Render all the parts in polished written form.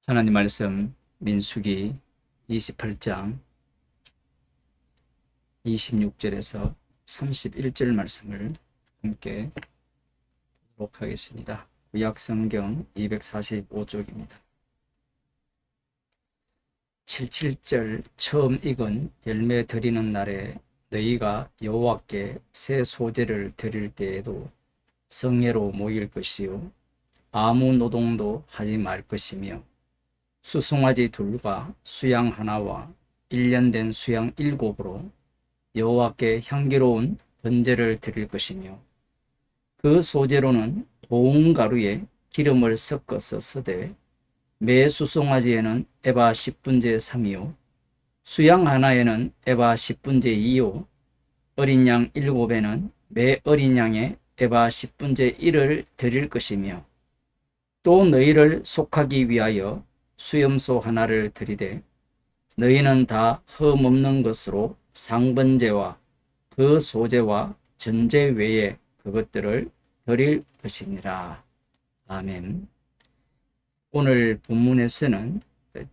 하나님 말씀 민수기 28장 26절에서 31절 말씀을 함께 보도록 하겠습니다. 구약성경 245쪽입니다. 77절 처음 익은 열매 드리는 날에 너희가 여호와께 새 소재를 드릴 때에도 성회로 모일 것이요 아무 노동도 하지 말 것이며 수송아지 둘과 수양 하나와 1년 된 수양 7으로 여호와께 향기로운 번제를 드릴 것이며 그 소재로는 고운 가루에 기름을 섞어서 쓰되 매 수송아지에는 에바 10분제 3이요 수양 하나에는 에바 10분제 2요 어린 양 7에는 매 어린 양에 에바 10분제 1을 드릴 것이며 또 너희를 속하기 위하여 수염소 하나를 드리되 너희는 다 흠없는 것으로 상번제와 그 소제와 전제 외에 그것들을 드릴 것이니라. 아멘. 오늘 본문에서는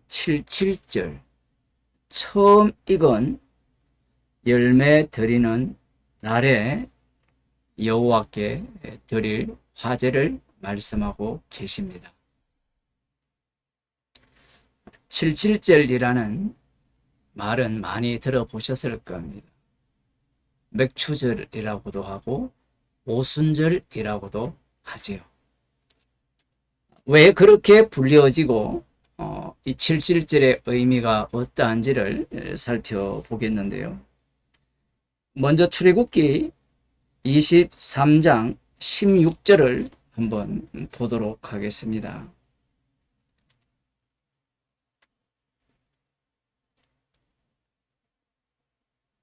77절 처음 익은 열매 드리는 날에 여호와께 드릴 화제를 말씀하고 계십니다. 77절이라는 말은 많이 들어보셨을 겁니다. 맥추절이라고도 하고 오순절이라고도 하지요. 왜 그렇게 불리어지고 이 77절의 의미가 어떠한지를 살펴보겠는데요. 먼저 출애굽기 23장 16절을 한번 보도록 하겠습니다.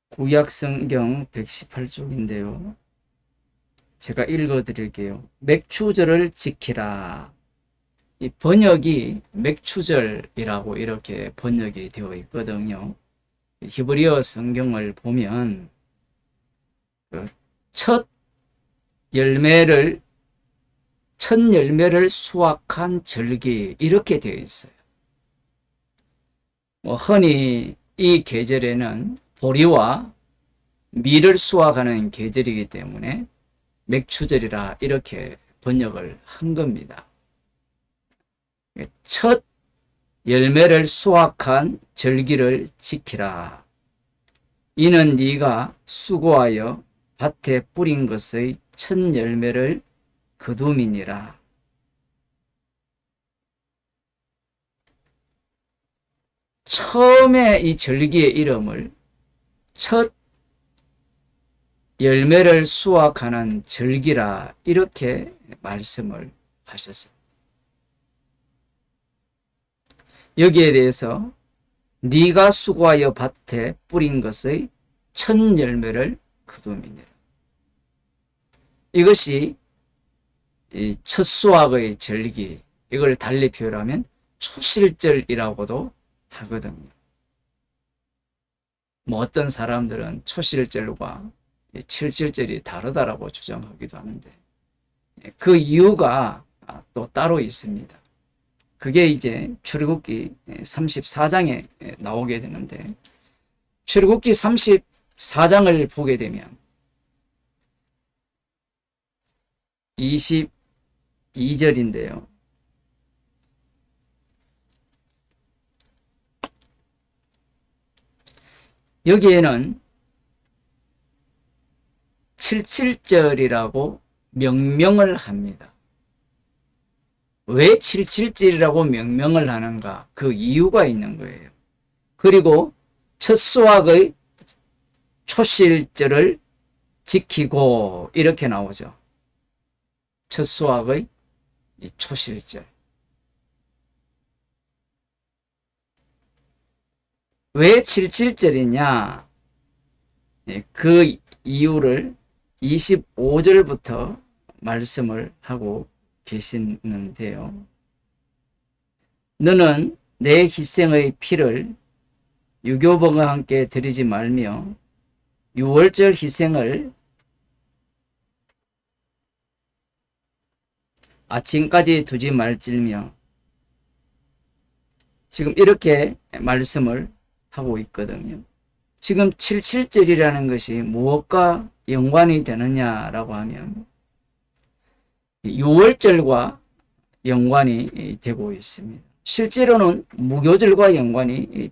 구약성경 118쪽인데요. 제가 읽어 드릴게요. 맥추절을 지키라. 이 번역이 맥추절이라고 이렇게 번역이 되어 있거든요. 히브리어 성경을 보면 첫 열매를 수확한 절기 이렇게 되어 있어요. 흔히 이 계절에는 보리와 밀을 수확하는 계절이기 때문에 맥추절이라 이렇게 번역을 한 겁니다. 첫 열매를 수확한 절기를 지키라. 이는 네가 수고하여 밭에 뿌린 것의 첫 열매를 거둠이니라. 처음에 이 절기의 이름을 첫 열매를 수확하는 절기라 이렇게 말씀을 하셨습니다. 여기에 대해서 네가 수고하여 밭에 뿌린 것의 첫 열매를 거둠이니라. 이것이 첫 수확의 절기, 이걸 달리 표현하면 초실절이라고도 하거든요. 어떤 사람들은 초실절과 칠칠절이 다르다라고 주장하기도 하는데 그 이유가 또 따로 있습니다. 그게 이제 출애굽기 34장에 나오게 되는데 출애굽기 34장을 보게 되면 22절인데요. 여기에는 77절이라고 명명을 합니다. 왜 77절이라고 명명을 하는가? 그 이유가 있는 거예요. 그리고 첫 수확의 초실절을 지키고 이렇게 나오죠. 첫 수확의 초실절. 왜 77절이냐? 그 이유를 25절부터 말씀을 하고 계시는데요. 너는 내 희생의 피를 유교복과 함께 드리지 말며 유월절 희생을 아침까지 두지 말지며 지금 이렇게 말씀을 하고 있거든요. 지금 77절이라는 것이 무엇과 연관이 되느냐라고 하면 6월절과 연관이 되고 있습니다. 실제로는 무교절과 연관이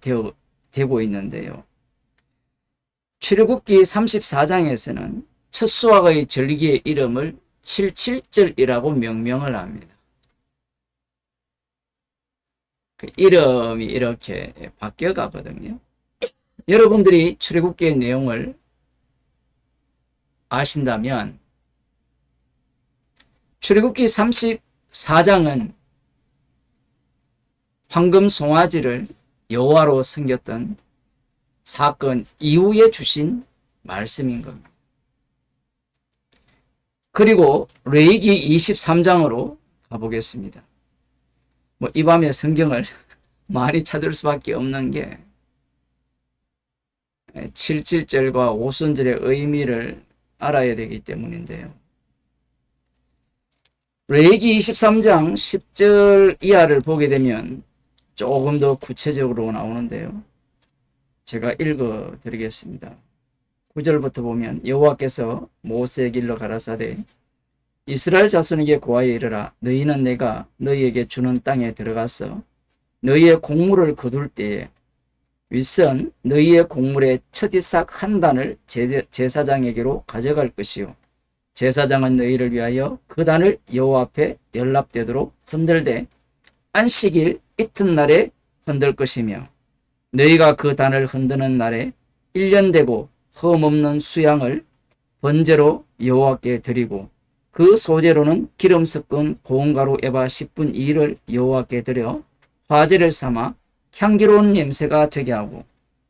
되고 있는데요. 출애굽기 34장에서는 첫 수확의 절기의 이름을 77절이라고 명명을 합니다. 그 이름이 이렇게 바뀌어 가거든요. 여러분들이 출애굽기의 내용을 아신다면 출애굽기 34장은 황금 송아지를 여호와로 섬겼던 사건 이후에 주신 말씀인 겁니다. 그리고 레위기 23장으로 가보겠습니다. 이 밤에 성경을 많이 찾을 수밖에 없는 게 77절과 오순절의 의미를 알아야 되기 때문인데요. 레위기 23장 10절 이하를 보게 되면 조금 더 구체적으로 나오는데요. 제가 읽어 드리겠습니다. 9절부터 보면 여호와께서 모세에게 일러 가라사대 이스라엘 자손에게 고하여 이르라 너희는 내가 너희에게 주는 땅에 들어가서 너희의 곡물을 거둘 때에 윗선 너희의 곡물의 첫 이삭 한 단을 제사장에게로 가져갈 것이요 제사장은 너희를 위하여 그 단을 여호와 앞에 연납되도록 흔들되 안식일 이튿날에 흔들 것이며 너희가 그 단을 흔드는 날에 1년 되고 흠없는 수양을 번제로 여호와께 드리고 그 소재로는 기름 섞은 고운가루 에바 10분 2를 여호와께 드려 화제를 삼아 향기로운 냄새가 되게 하고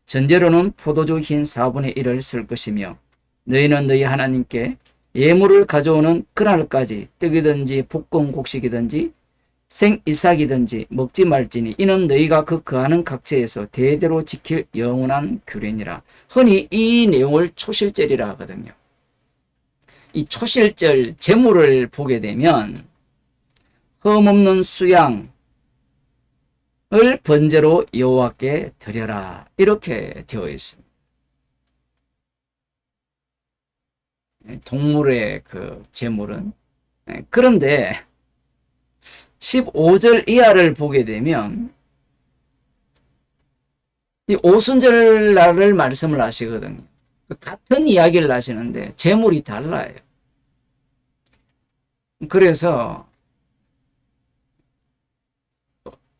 전제로는 포도주 흰 4분의 1을 쓸 것이며 너희는 너희 하나님께 예물을 가져오는 그날까지 떡이든지 볶음 곡식이든지 생이삭이든지 먹지 말지니 이는 너희가 그 거하는 각처에서 대대로 지킬 영원한 규례니라. 흔히 이 내용을 초실절이라 하거든요. 이 초실절 제물을 보게 되면 흠없는 수양을 번제로 여호와께 드려라 이렇게 되어 있습니다. 동물의 그 제물은 그런데 15절 이하를 보게 되면 이 오순절날을 말씀을 하시거든요. 같은 이야기를 하시는데 제물이 달라요. 그래서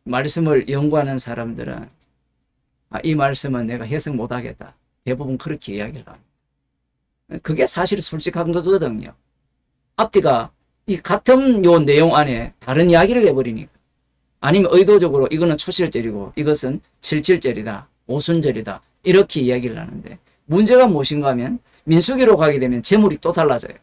말씀을 연구하는 사람들은 이 말씀은 내가 해석 못하겠다. 대부분 그렇게 이야기를 합니다. 그게 사실 솔직한 거거든요. 앞뒤가 이 같은 요 내용 안에 다른 이야기를 해버리니까. 아니면 의도적으로 이거는 초실절이고 이것은 77절이다. 오순절이다. 이렇게 이야기를 하는데 문제가 무엇인가 하면 민수기로 가게 되면 제물이 또 달라져요.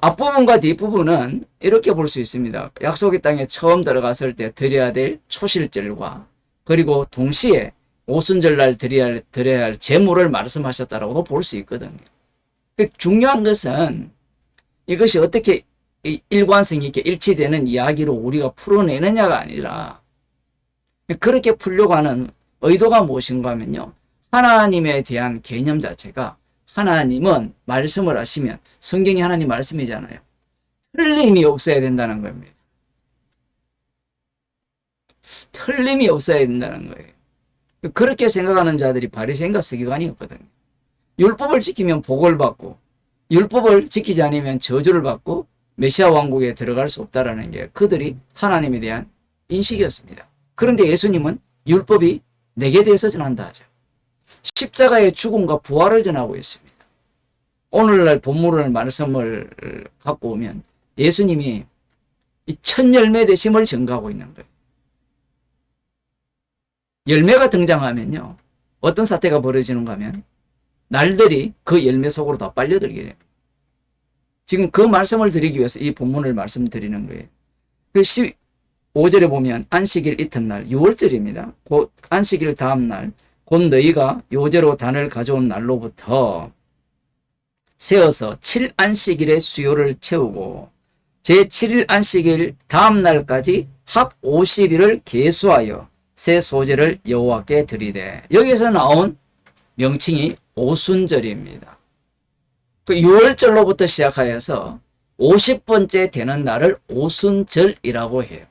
앞부분과 뒷부분은 이렇게 볼 수 있습니다. 약속의 땅에 처음 들어갔을 때 드려야 될 초실절과 그리고 동시에 오순절날 드려야 할 제물을 말씀하셨다라고도 볼 수 있거든요. 중요한 것은 이것이 어떻게 일관성 있게 일치되는 이야기로 우리가 풀어내느냐가 아니라 그렇게 풀려고 하는 의도가 무엇인가 하면요. 하나님에 대한 개념 자체가 하나님은 말씀을 하시면 성경이 하나님 말씀이잖아요. 틀림이 없어야 된다는 겁니다. 틀림이 없어야 된다는 거예요. 그렇게 생각하는 자들이 바리새인과 서기관이었거든요. 율법을 지키면 복을 받고 율법을 지키지 않으면 저주를 받고 메시아 왕국에 들어갈 수 없다라는 게 그들이 하나님에 대한 인식이었습니다. 그런데 예수님은 율법이 내게 대해서 전한다 하죠. 십자가의 죽음과 부활을 전하고 있습니다. 오늘날 본문을 말씀을 갖고 오면 예수님이 이 첫 열매 되심을 증거하고 있는 거예요. 열매가 등장하면요. 어떤 사태가 벌어지는가 하면 날들이 그 열매 속으로 다 빨려들게 됩니다. 지금 그 말씀을 드리기 위해서 이 본문을 말씀드리는 거예요. 그 15절에 보면 안식일 이튿날 6월절입니다. 곧 안식일 다음날 곧 너희가 요제로 단을 가져온 날로부터 세어서 7안식일의 수요를 채우고 제7일 안식일 다음 날까지 합 50일을 계수하여 새 소재를 여호와께 드리되, 여기서 나온 명칭이 오순절입니다. 그 6월절로부터 시작하여서 50번째 되는 날을 오순절이라고 해요.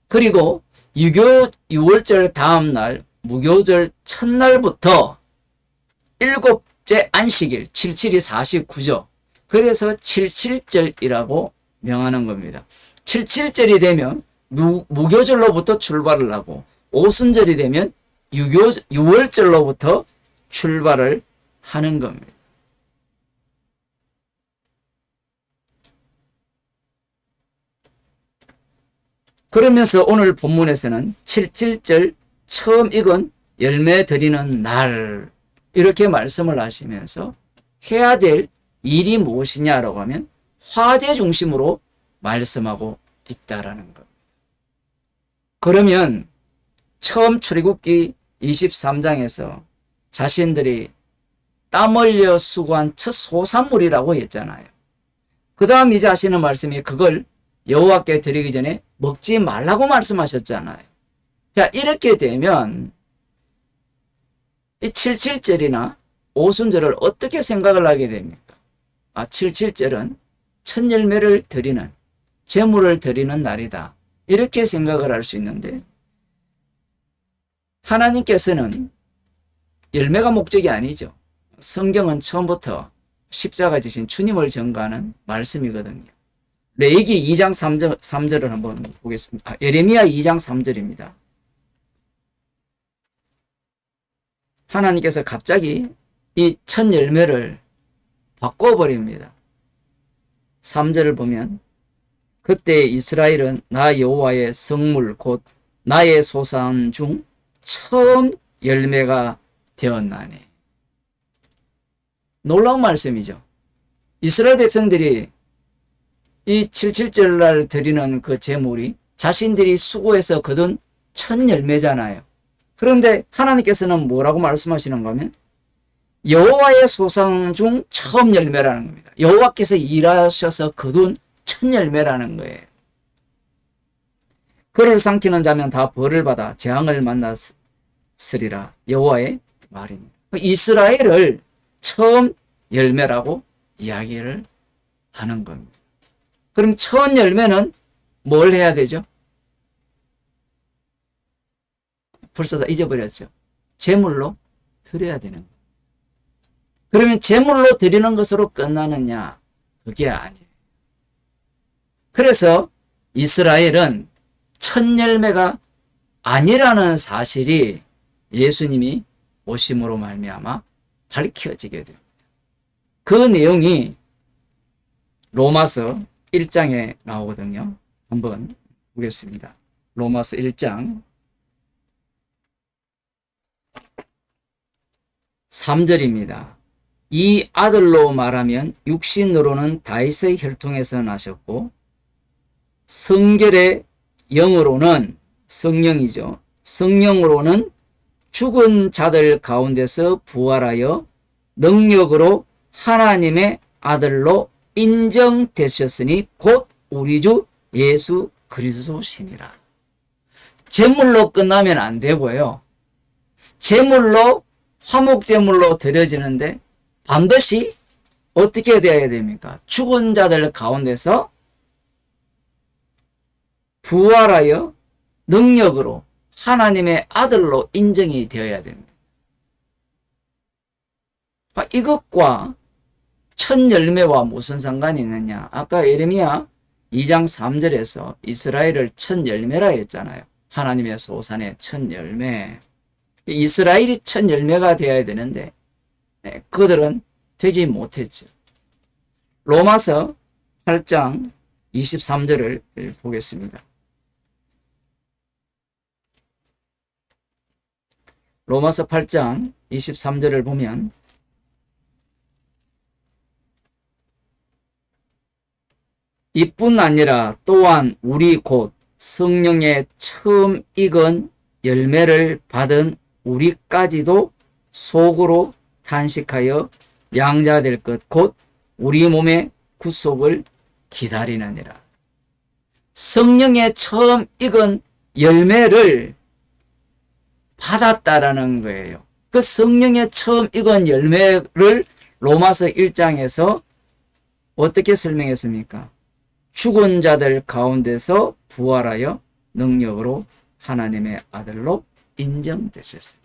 그리고 유교 6월절 다음 날 무교절 첫날부터 일곱째 안식일 77이 49죠. 그래서 77절이라고 명하는 겁니다. 77절이 되면 무교절로부터 출발을 하고, 오순절이 되면 6월절로부터 출발을 하는 겁니다. 그러면서 오늘 본문에서는 77절 처음 익은 열매 드리는 날, 이렇게 말씀을 하시면서 해야 될 일이 무엇이냐라고 하면 화제 중심으로 말씀하고 있다라는 겁니다. 그러면 처음 출애굽기 23장에서 자신들이 땀 흘려 수고한 첫 소산물이라고 했잖아요. 그 다음 이제 하시는 말씀이 그걸 여호와께 드리기 전에 먹지 말라고 말씀하셨잖아요. 자, 이렇게 되면 이 77절이나 오순절을 어떻게 생각을 하게 됩니까? 77절은 첫 열매를 드리는, 제물을 드리는 날이다, 이렇게 생각을 할 수 있는데, 하나님께서는 열매가 목적이 아니죠. 성경은 처음부터 십자가 지신 주님을 전가하는 말씀이거든요. 레위기 2장 3절을 한번 보겠습니다. 예레미야 2장 3절입니다. 하나님께서 갑자기 이 첫 열매를 바꿔버립니다. 3절을 보면, 그때 이스라엘은 나 여호와의 성물 곧 나의 소산 중 처음 열매가 되었나니. 놀라운 말씀이죠. 이스라엘 백성들이 이 77절날 드리는 그 제물이 자신들이 수고해서 거둔 첫 열매잖아요. 그런데 하나님께서는 뭐라고 말씀하시는가 하면 여호와의 소산 중 처음 열매라는 겁니다. 여호와께서 일하셔서 거둔 첫 열매라는 거예요. 그를 삼키는 자면 다 벌을 받아 재앙을 만났으리라, 여호와의 말입니다. 이스라엘을 처음 열매라고 이야기를 하는 겁니다. 그럼 첫 열매는 뭘 해야 되죠? 벌써 다 잊어버렸죠. 제물로 드려야 되는 거예요. 그러면 제물로 드리는 것으로 끝나느냐? 그게 아니에요. 그래서 이스라엘은 첫 열매가 아니라는 사실이 예수님이 오심으로 말미암아 밝혀지게 됩니다. 그 내용이 로마서 1장에 나오거든요. 한번 보겠습니다. 로마서 1장 3절입니다. 이 아들로 말하면 육신으로는 다윗의 혈통에서 나셨고 성결의 영으로는, 성령이죠, 성령으로는 죽은 자들 가운데서 부활하여 능력으로 하나님의 아들로 인정되셨으니 곧 우리 주 예수 그리스도시니라. 제물로 끝나면 안 되고요. 제물로, 화목제물로 드려지는데 반드시 어떻게 되어야 됩니까? 죽은 자들 가운데서 부활하여 능력으로 하나님의 아들로 인정이 되어야 됩니다. 이것과 첫 열매와 무슨 상관이 있느냐? 아까 예레미야 2장 3절에서 이스라엘을 첫 열매라 했잖아요. 하나님의 소산의 첫 열매. 이스라엘이 첫 열매가 되어야 되는데 그들은 되지 못했죠. 로마서 8장 23절을 보겠습니다. 로마서 8장 23절을 보면 이뿐 아니라 또한 우리 곧 성령의 처음 익은 열매를 받은 우리까지도 속으로 탄식하여 양자될 것 곧 우리 몸의 구속을 기다리느니라. 성령의 처음 익은 열매를 받았다라는 거예요. 그 성령의 처음 익은 열매를 로마서 1장에서 어떻게 설명했습니까? 죽은 자들 가운데서 부활하여 능력으로 하나님의 아들로 인정되셨으니.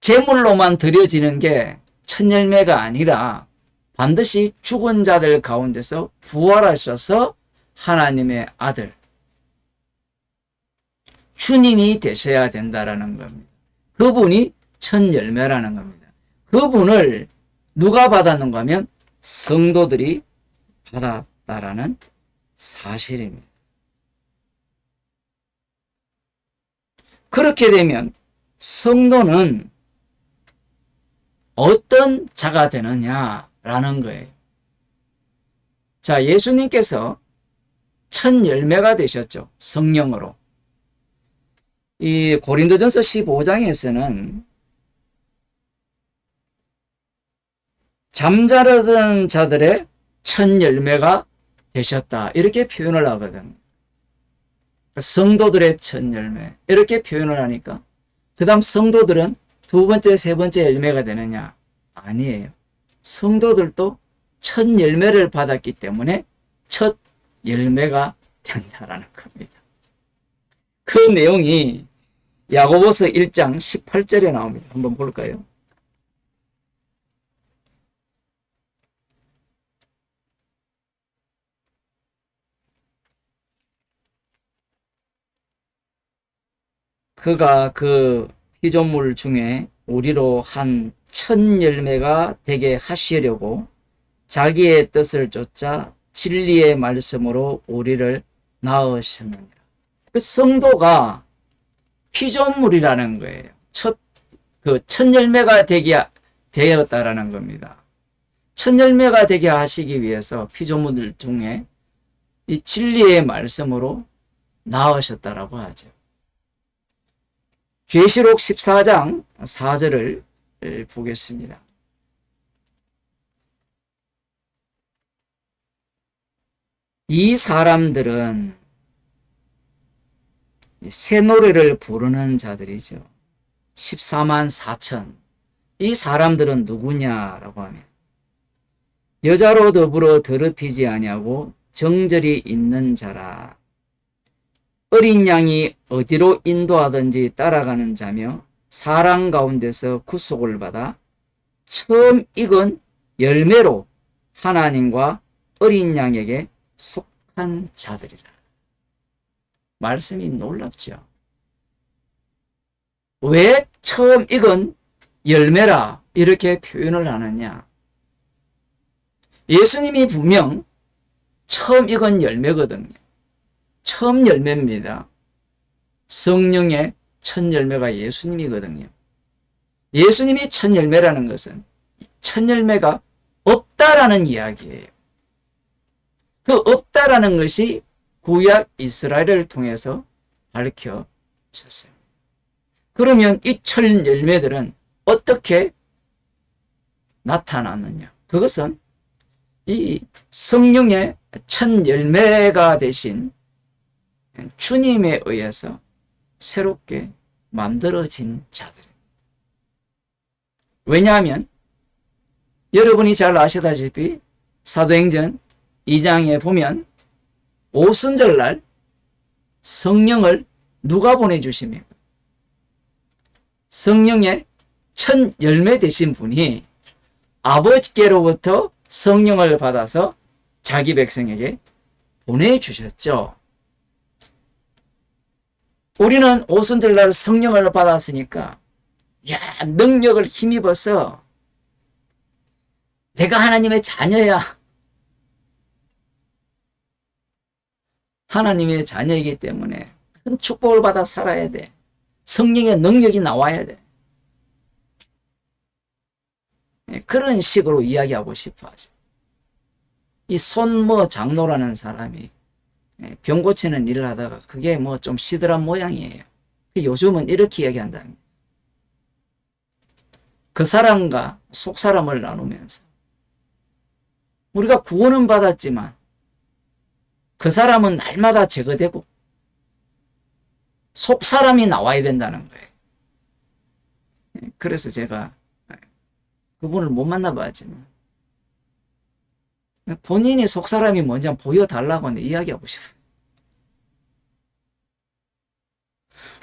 제물로만 드려지는 게 첫 열매가 아니라 반드시 죽은 자들 가운데서 부활하셔서 하나님의 아들, 주님이 되셔야 된다라는 겁니다. 그분이 첫 열매라는 겁니다. 그분을 누가 받았는가 하면 성도들이 받았다라는 사실입니다. 그렇게 되면 성도는 어떤 자가 되느냐라는 거예요. 자, 예수님께서 첫 열매가 되셨죠. 성령으로. 이 고린도전서 15장에서는 잠자르던 자들의 첫 열매가 되셨다. 이렇게 표현을 하거든요. 성도들의 첫 열매. 이렇게 표현을 하니까 그 다음 성도들은 두 번째, 세 번째 열매가 되느냐? 아니에요. 성도들도 첫 열매를 받았기 때문에 첫 열매가 된다라는 겁니다. 그 내용이 야고보서 1장 18절에 나옵니다. 한번 볼까요? 그가 그 피조물 중에 우리로 한 첫 열매가 되게 하시려고 자기의 뜻을 쫓아 진리의 말씀으로 우리를 낳으셨느니라. 그 성도가 피조물이라는 거예요. 첫 열매가 되게 되었다라는 겁니다. 첫 열매가 되게 하시기 위해서 피조물들 중에 이 진리의 말씀으로 낳으셨다라고 하죠. 계시록 14장 4절을 보겠습니다. 이 사람들은 새 노래를 부르는 자들이죠. 14만 4천. 이 사람들은 누구냐라고 하면 여자로 더불어 더럽히지 아니하고 정절이 있는 자라. 어린 양이 어디로 인도하든지 따라가는 자며 사랑 가운데서 구속을 받아 처음 익은 열매로 하나님과 어린 양에게 속한 자들이라. 말씀이 놀랍죠. 왜 처음 익은 열매라 이렇게 표현을 하느냐? 예수님이 분명 처음 익은 열매거든요. 처음 열매입니다. 성령의 첫 열매가 예수님이거든요. 예수님이 첫 열매라는 것은 첫 열매가 없다라는 이야기예요. 그 없다라는 것이 구약 이스라엘을 통해서 밝혀졌습니다. 그러면 이 첫 열매들은 어떻게 나타났느냐? 그것은 이 성령의 첫 열매가 되신 주님에 의해서 새롭게 만들어진 자들입니다. 왜냐하면 여러분이 잘 아시다시피 사도행전 2장에 보면 오순절날 성령을 누가 보내주십니까? 성령의 첫 열매 되신 분이 아버지께로부터 성령을 받아서 자기 백성에게 보내주셨죠. 우리는 오순절날 성령을 받았으니까 능력을 힘입어서 내가 하나님의 자녀야. 하나님의 자녀이기 때문에 큰 축복을 받아 살아야 돼. 성령의 능력이 나와야 돼. 그런 식으로 이야기하고 싶어 하죠. 이 손모 장로라는 사람이 병 고치는 일을 하다가 그게 뭐 좀 시들한 모양이에요. 요즘은 이렇게 이야기한답니다. 그 사람과 속사람을 나누면서 우리가 구원은 받았지만 그 사람은 날마다 제거되고 속 사람이 나와야 된다는 거예요. 그래서 제가 그분을 못 만나봤지만 본인이 속 사람이 뭔지 보여달라고 이야기하고 싶어요.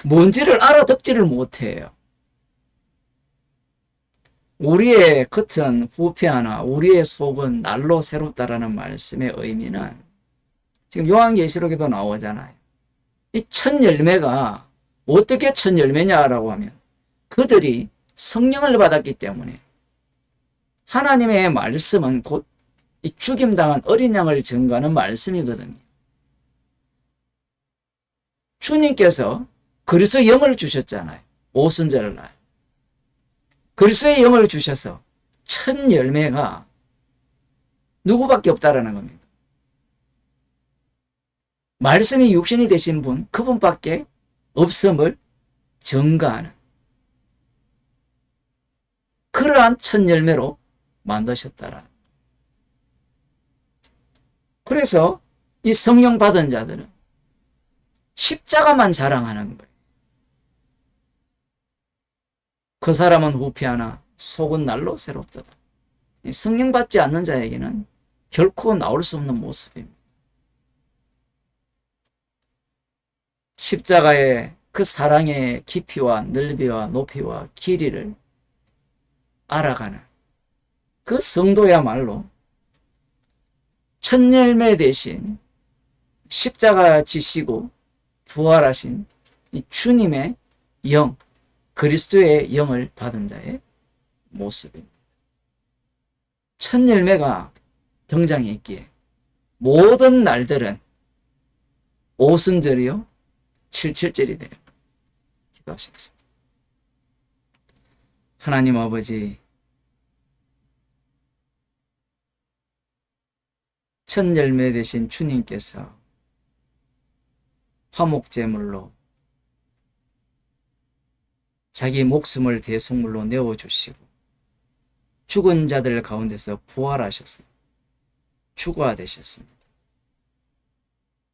뭔지를 알아듣지를 못해요. 우리의 겉은 후패하나 우리의 속은 날로 새롭다라는 말씀의 의미는 지금 요한계시록에도 나오잖아요. 이 첫 열매가 어떻게 첫 열매냐라고 하면 그들이 성령을 받았기 때문에 하나님의 말씀은 곧 이 죽임당한 어린 양을 증거하는 말씀이거든요. 주님께서 그리스도의 영을 주셨잖아요. 오순절날. 그리스도의 영을 주셔서 첫 열매가 누구밖에 없다라는 겁니다. 말씀이 육신이 되신 분, 그분밖에 없음을 증거하는 그러한 첫 열매로 만드셨다라는. 그래서 이 성령 받은 자들은 십자가만 자랑하는 거예요. 그 사람은 후패하나 속은 날로 새롭도다. 성령 받지 않는 자에게는 결코 나올 수 없는 모습입니다. 십자가의 그 사랑의 깊이와 넓이와 높이와 길이를 알아가는 그 성도야말로 첫 열매 대신 십자가 지시고 부활하신 이 주님의 영, 그리스도의 영을 받은 자의 모습입니다. 첫 열매가 등장했기에 모든 날들은 오순절이요 77절이 돼요. 기도하시겠습니다. 하나님 아버지, 첫 열매 되신 주님께서 화목제물로 자기 목숨을 대속물로 내어주시고 죽은 자들 가운데서 부활하셔서 주가 되셨습니다.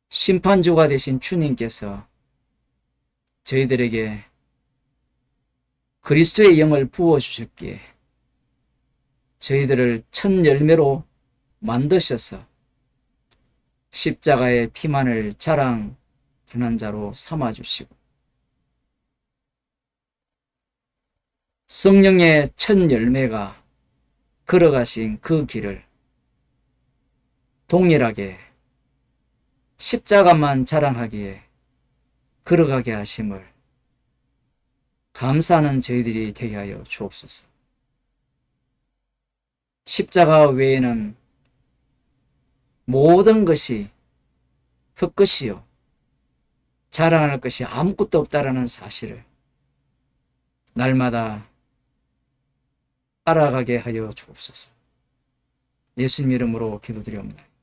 심판주가 되신 주님께서 저희들에게 그리스도의 영을 부어주셨기에 저희들을 첫 열매로 만드셔서 십자가의 피만을 자랑하는 자로 삼아주시고 성령의 첫 열매가 걸어가신 그 길을 동일하게 십자가만 자랑하기에 걸어가게 하심을 감사하는 저희들이 되게 하여 주옵소서. 십자가 외에는 모든 것이 헛것이요 자랑할 것이 아무것도 없다라는 사실을 날마다 알아가게 하여 주옵소서. 예수님 이름으로 기도드리옵나이다.